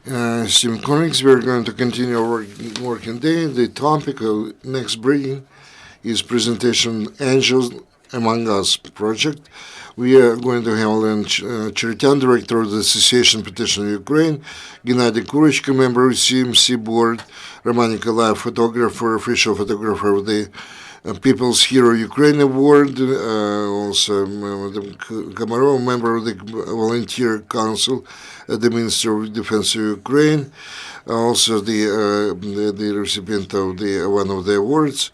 Esteemed colleagues, we are going to continue our working day. The topic of next briefing is presentation Angels Among Us project. We are going to have Olena Ocheretyana, director of the Association Petition Ukraine, Gennadiy Kurochka, member of UCMC board, Nikolaev, photographer, official photographer of the People's Hero Ukraine Award, also Marina Komarova, member of the Volunteer Council at the Ministry of Defense of Ukraine, also the recipient of one of the awards,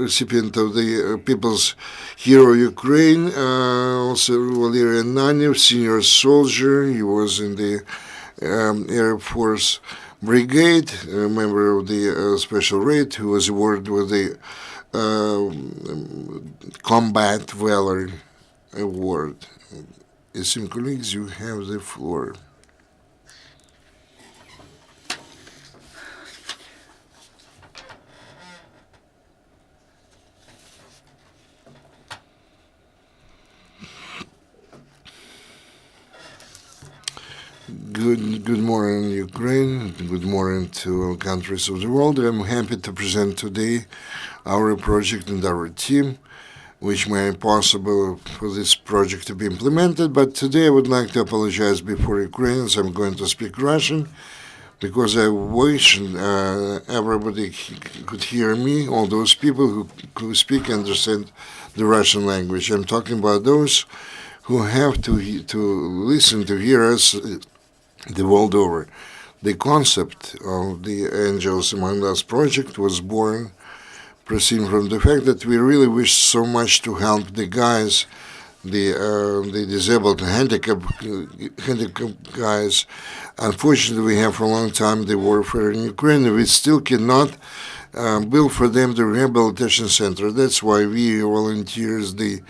recipient of the People's Hero Ukraine, also Valeriy Ananiev, senior soldier. He was in the Air Force Brigade, a member of the Special Raid, who was awarded with the Combat Valor Award. Esteemed colleagues, you have the floor. Good morning, Ukraine. Good morning to all countries of the world. I'm happy to present today our project and our team, which made it possible for this project to be implemented. But today I would like to apologize before Ukrainians. I'm going to speak Russian because I wish everybody could hear me, all those people who speak and understand the Russian language. I'm talking about those who have to listen to hear us the world over. The concept of the Angels Among Us project was born proceeding from the fact that we really wish so much to help the guys, the disabled and handicapped guys. Unfortunately, we have for a long time the warfare in Ukraine. We still cannot build for them the Rehabilitation Center. That's why we volunteers, the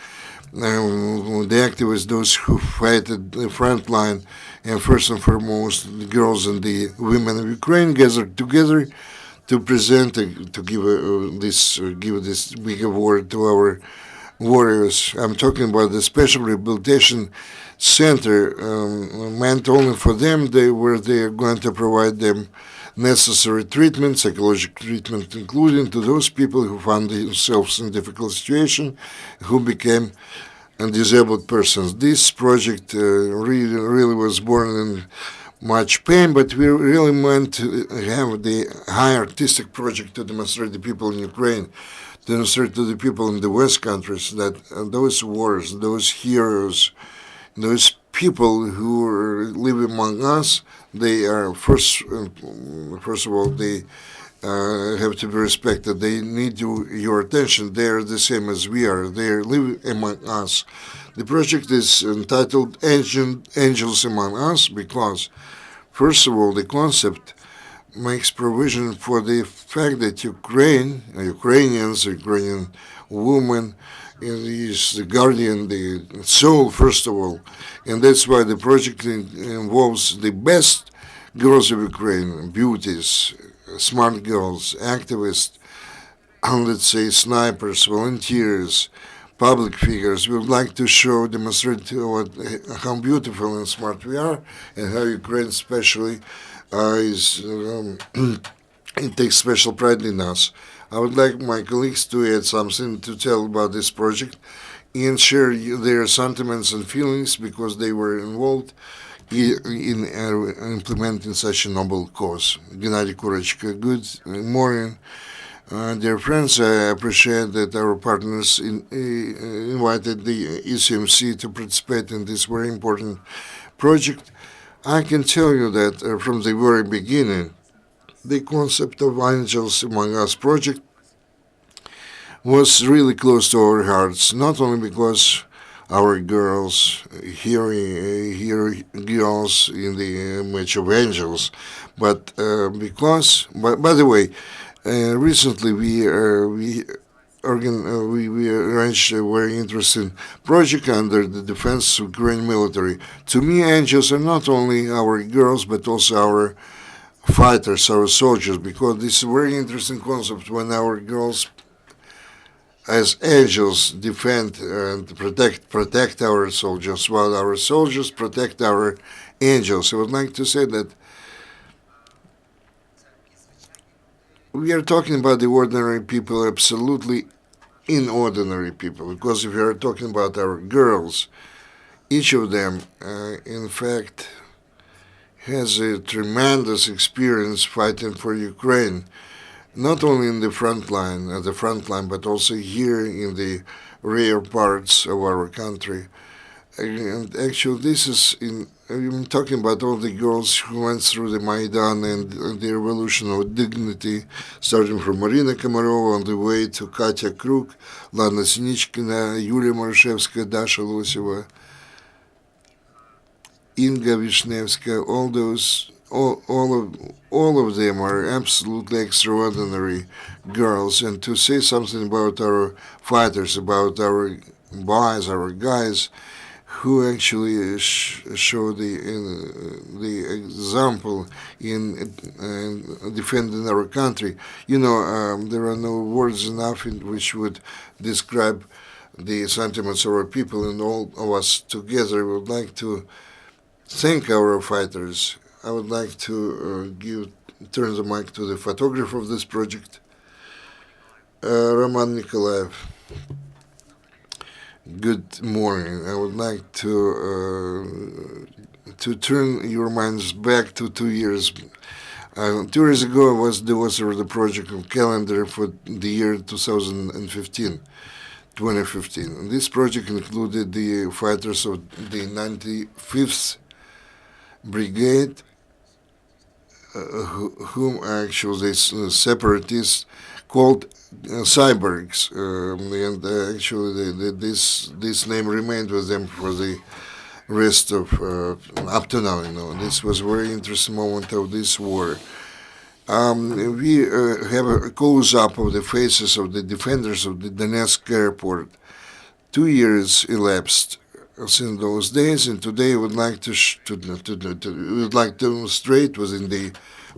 activists, those who fight at the front line, and first and foremost, the girls and the women of Ukraine gathered together to present, to give this big award to our warriors. I'm talking about the Special Rehabilitation Center, meant only for them, where they are going to provide them necessary treatment, psychological treatment, including to those people who found themselves in difficult situation, who became disabled persons. This project really was born in much pain, but we really meant to have the high artistic project to demonstrate the people in Ukraine, to demonstrate to the people in the West countries that those wars, those heroes, those people who live among us, they are first of all, they have to be respected. They need your attention. They are the same as we are. They live among us. The project is entitled Angels Among Us because, first of all, the concept makes provision for the fact that Ukrainian woman is the guardian, the soul, first of all. And that's why the project involves the best girls of Ukraine, beauties, smart girls, activists, let's say snipers, volunteers, public figures. We would like to demonstrate how beautiful and smart we are, and how Ukraine especially it takes special pride in us. I would like my colleagues to add something to tell about this project and share their sentiments and feelings because they were involved in implementing such a noble cause. Gennadiy Kurochka, good morning. Dear friends, I appreciate that our partners invited the UCMC to participate in this very important project. I can tell you that from the very beginning, the concept of Angels Among Us project was really close to our hearts, not only because our girls, here girls in the image of angels, but because, by the way, recently we arranged a very interesting project under the Defense of Ukraine military. To me, angels are not only our girls, but also our fighters, our soldiers, because this is a very interesting concept when our girls as angels defend and protect our soldiers, while our soldiers protect our angels. I would like to say that we are talking about the ordinary people, absolutely inordinary people, because if we are talking about our girls, each of them, in fact, has a tremendous experience fighting for Ukraine, not only in the front line, but also here in the rear parts of our country. And actually, this is I'm talking about all the girls who went through the Maidan and the Revolution of Dignity, starting from Marina Komarova on the way to Katya Kruk, Lana Sinichkina, Yulia Marashevska, Dasha Loseva, Inga Vishnevska. All of them are absolutely extraordinary girls. And to say something about our fighters, about our boys, our guys, who actually show the example in defending our country. There are no words enough in which would describe the sentiments of our people, and all of us together would like to thank our fighters. I would like to turn the mic to the photographer of this project, Roman Nikolaev. Good morning. I would like to turn your minds back to 2 years. 2 years ago, I was the author of the project of calendar for the year 2015. And this project included the fighters of the 95th Brigade, whom actually the separatists called cyborgs, and actually this name remained with them for the rest of up to now. This was a very interesting moment of this war. We have a close-up of the faces of the defenders of the Donetsk airport. 2 years elapsed since those days, and today I would like to demonstrate within the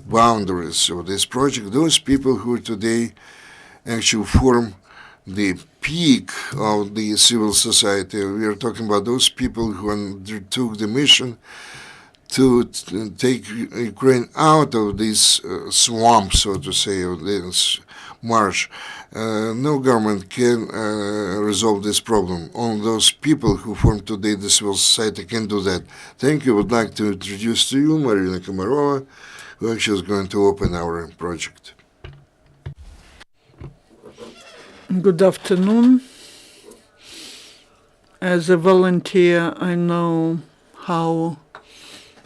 boundaries of this project those people who today actually form the peak of the civil society. We are talking about those people who undertook the mission to take Ukraine out of this swamp, so to say, of this marsh. No government can resolve this problem. Only those people who form today the civil society can do that. Thank you. I would like to introduce to you Marina Komarova, who actually is going to open our project. Good afternoon. As a volunteer, I know how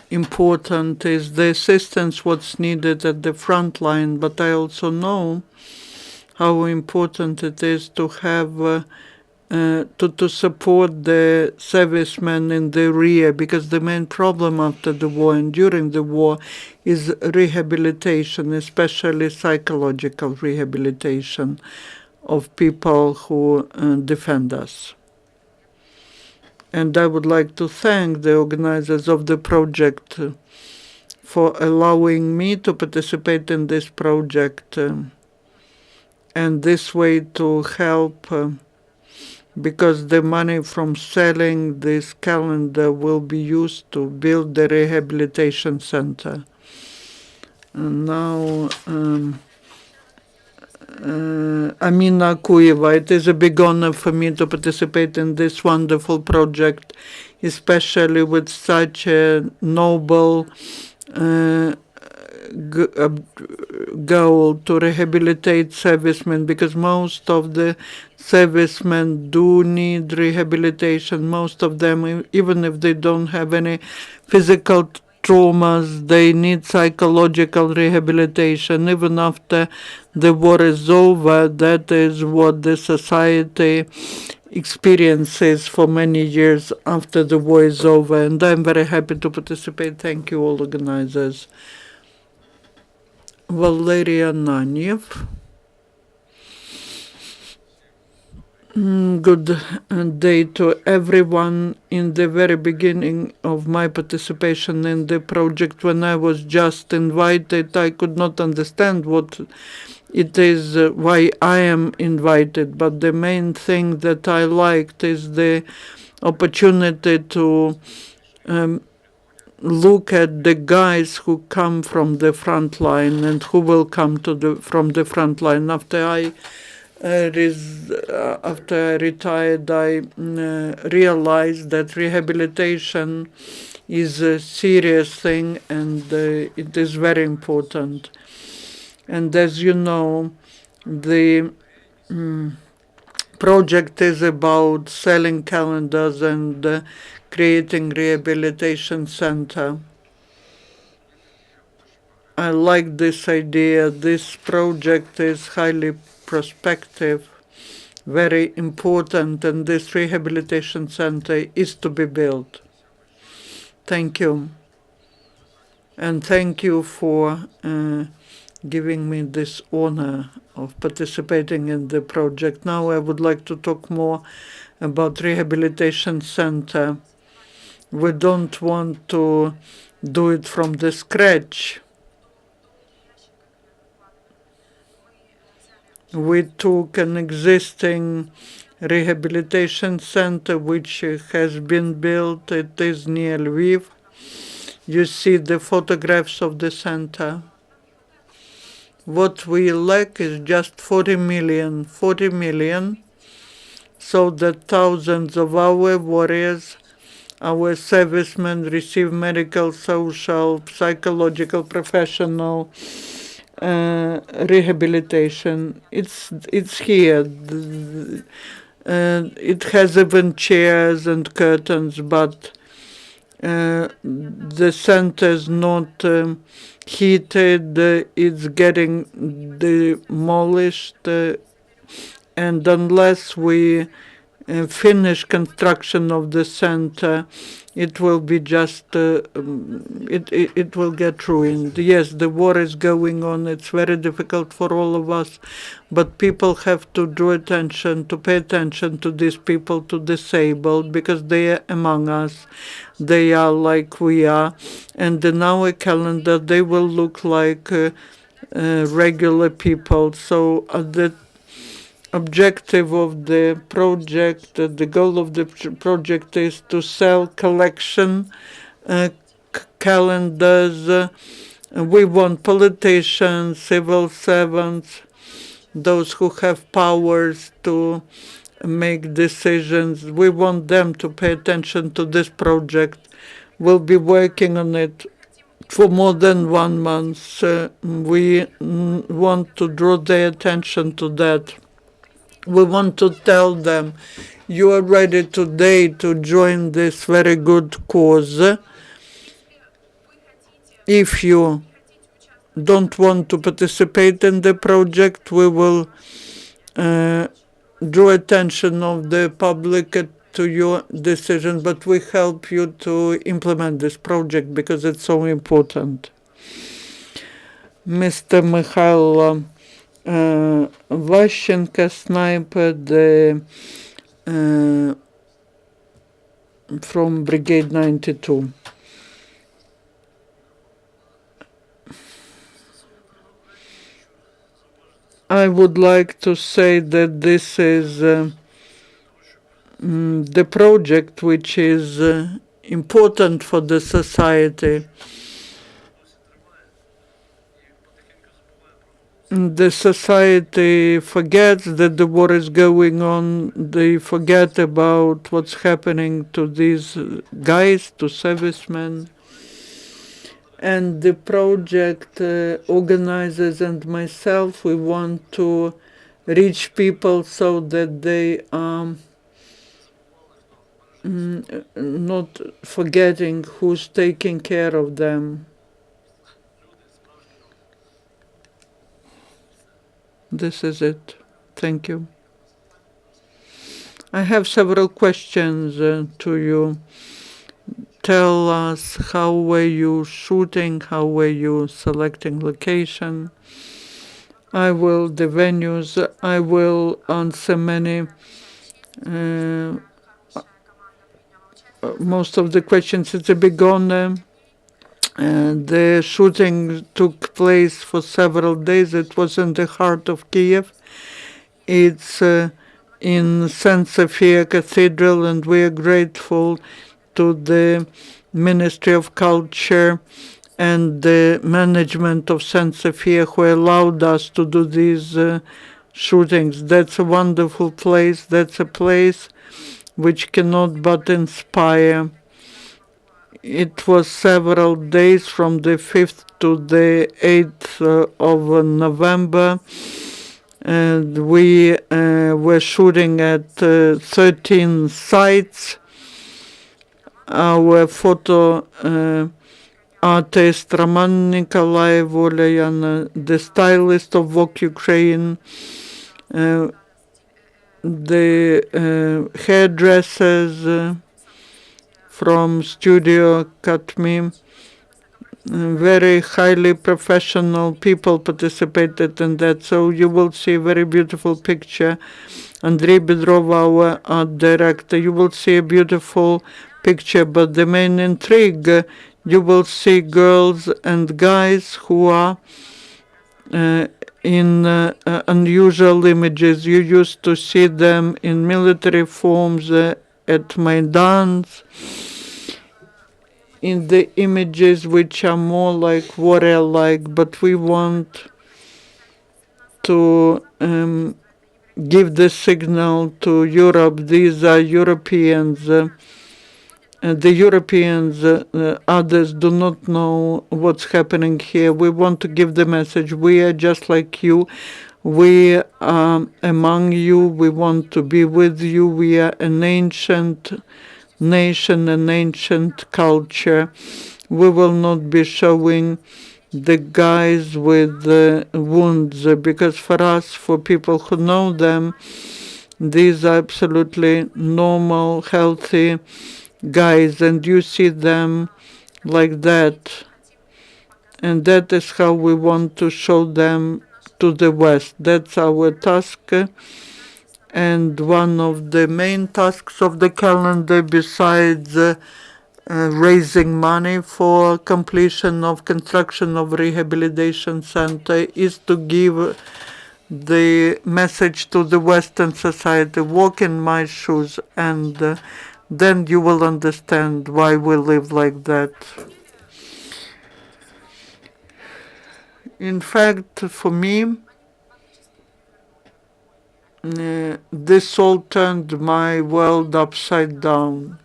important is the assistance, what's needed at the front line, but I also know how important it is to have to support the servicemen in the rear, because the main problem after the war and during the war is rehabilitation, especially psychological rehabilitation of people who defend us. And I would like to thank the organizers of the project for allowing me to participate in this project and this way to help, because the money from selling this calendar will be used to build the Rehabilitation Center. And now, Amina Okuyeva, it is a big honor for me to participate in this wonderful project, especially with such a noble goal to rehabilitate servicemen, because most of the servicemen do need rehabilitation. Most of them, even if they don't have any physical traumas, they need psychological rehabilitation. Even after the war is over, that is what the society experiences for many years after the war is over. And I'm very happy to participate. Thank you, all organizers. Valeriy Ananiev. Good day to everyone. In the very beginning of my participation in the project, when I was just invited, I could not understand what it is why I am invited. But the main thing that I liked is the opportunity to look at the guys who come from the front line and who will come from the front line. After I retired, I realized that rehabilitation is a serious thing, and it is very important. And as you know, the project is about selling calendars and creating rehabilitation center. I like this idea. This project is highly prospective, very important, and this rehabilitation center is to be built. Thank you. And thank you for giving me this honor of participating in the project. Now I would like to talk more about rehabilitation center. We don't want to do it from the scratch. We took an existing rehabilitation center which has been built. It is near Lviv. You see the photographs of the center. What we lack is just 40 million, so that thousands of our warriors, our servicemen receive medical, social, psychological, professional rehabilitation. It's here. It has even chairs and curtains, but the center is not heated. It's getting demolished, and unless we finish construction of the center, it will be just it will get ruined. Yes, the war is going on. It's very difficult for all of us, but people have to pay attention to these people, to disabled, because they are among us. They are like we are, and in our calendar they will look like regular people. So the objective of the project, the goal of the project is to sell collection calendars. We want politicians, civil servants, those who have powers to make decisions. We want them to pay attention to this project. We'll be working on it for more than 1 month. We want to draw their attention to that. We want to tell them, you are ready today to join this very good cause. If you don't want to participate in the project, we will draw attention of the public to your decision, but we help you to implement this project because it's so important. Mr. Mykhailo Vashchenko, sniper, from Brigade 92. I would like to say that this is the project which is important for the society. The society forgets that the war is going on. They forget about what's happening to these guys, to servicemen. And the project organizers and myself, we want to reach people so that they are not forgetting who's taking care of them. This is it. Thank you. I have several questions to you. Tell us, how were you shooting? How were you selecting location? The venues. I will answer many. Most of the questions. It's a big honor The shooting took place for several days. It was in the heart of Kyiv. It's in St. Sophia Cathedral, and we are grateful to the Ministry of Culture and the management of St. Sophia who allowed us to do these shootings. That's a wonderful place. That's a place which cannot but inspire. It was several days from the 5th to the 8th of November. And we were shooting at 13 sites. Our photo artist Nikolaev, Ocheretyana, the stylist of Vogue Ukraine, the hairdressers from Studio Katmi, very highly professional people participated in that. So you will see a very beautiful picture. Andrei Bedrov, our art director, you will see a beautiful picture, but the main intrigue, you will see girls and guys who are in unusual images. You used to see them in military forms at Maidans, in the images which are more like warrior-like, but we want to give the signal to Europe. These are Europeans. The Europeans, others do not know what's happening here. We want to give the message. We are just like you. We are among you. We want to be with you. We are an ancient nation, an ancient culture. We will not be showing the guys with wounds, because for us, for people who know them, these are absolutely normal, healthy guys, and you see them like that. And that is how we want to show them to the West. That's our task. And one of the main tasks of the calendar, besides raising money for completion of construction of Rehabilitation Center, is to give the message to the Western society: walk in my shoes, and then you will understand why we live like that. In fact, for me, this all turned my world upside down.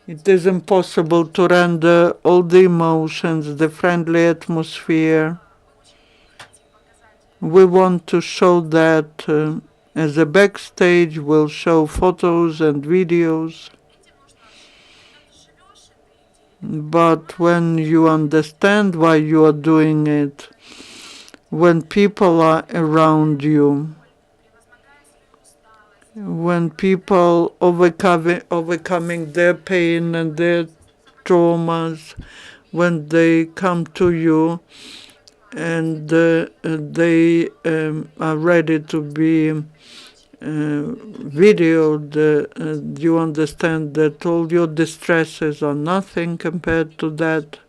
It is impossible to render all the emotions, the friendly atmosphere. We want to show that as a backstage. We'll show photos and videos. But when you understand why you are doing it, when people are around you, when people overcoming their pain and their traumas, when they come to you and they are ready to be videoed, you understand that all your distresses are nothing compared to that.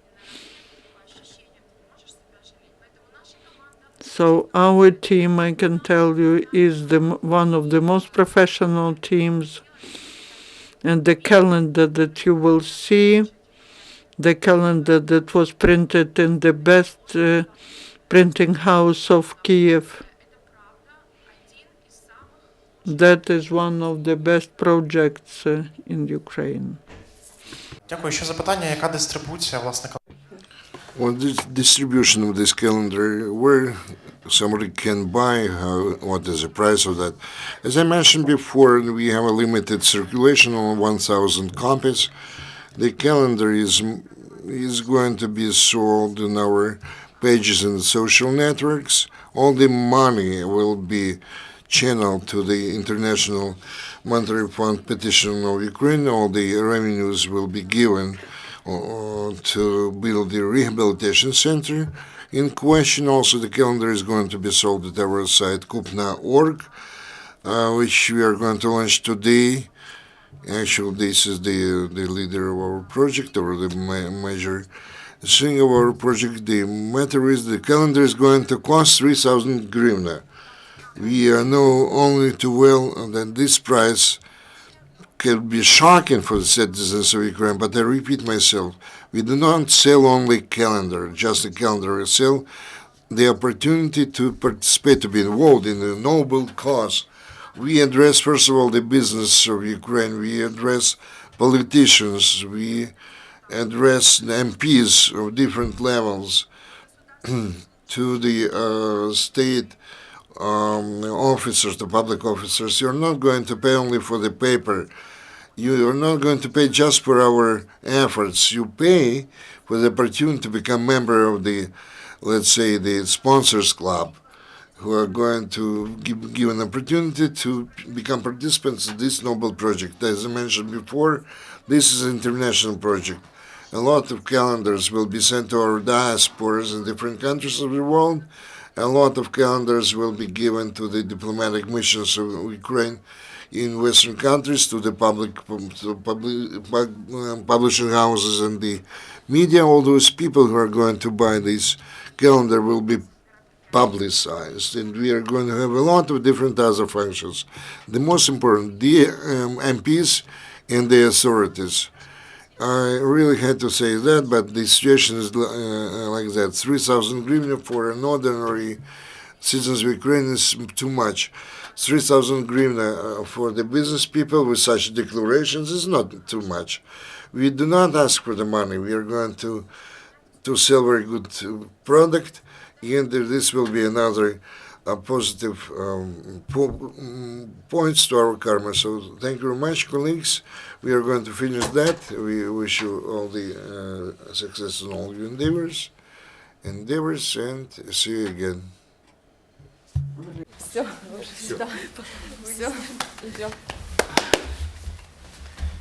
So our team, I can tell you, is one of the most professional teams, and the calendar that you will see, the calendar that was printed in the best printing house of Kyiv, that is one of the best projects in Ukraine. Дякую. Ще запитання, яка дистрибуція, власне? Well, the distribution of this calendar, where somebody can buy, what is the price of that? As I mentioned before, we have a limited circulation on 1,000 copies. The calendar is going to be sold in our pages and social networks. All the money will be channeled to the International Monetary Fund Petition of Ukraine. All the revenues will be given to build the Rehabilitation Center in question. Also, the calendar is going to be sold at our site kupna.org, which we are going to launch today. Actually, this is the leader of our project, or the major thing of our project. The matter is the calendar is going to cost 3,000 hryvnia. We know only too well that this price can be shocking for the citizens of Ukraine, but I repeat myself, we do not sell only calendar, just a calendar. We sell the opportunity to participate, to be involved in a noble cause. We address, first of all, the business of Ukraine. We address politicians. We address MPs of different levels to the state officers, the public officers. You're not going to pay only for the paper. You are not going to pay just for our efforts. You pay for the opportunity to become member of the, let's say, the sponsors club, who are going to give an opportunity to become participants in this noble project. As I mentioned before, this is an international project. A lot of calendars will be sent to our diasporas in different countries of the world. A lot of calendars will be given to the diplomatic missions of Ukraine in Western countries, to the publishing houses and the media. All those people who are going to buy this calendar will be publicized, and we are going to have a lot of different other functions. The most important, the MPs and the authorities. I really had to say that, but the situation is like that. 3,000 hryvnia for an ordinary citizens of Ukraine is too much. 3,000 hryvnia for the business people with such declarations is not too much. We do not ask for the money. We are going to sell very good product, and this will be another positive points to our karma. So thank you very much, colleagues. We are going to finish that. We wish you all the success in all your endeavors, and see you again. Все. Все. Все.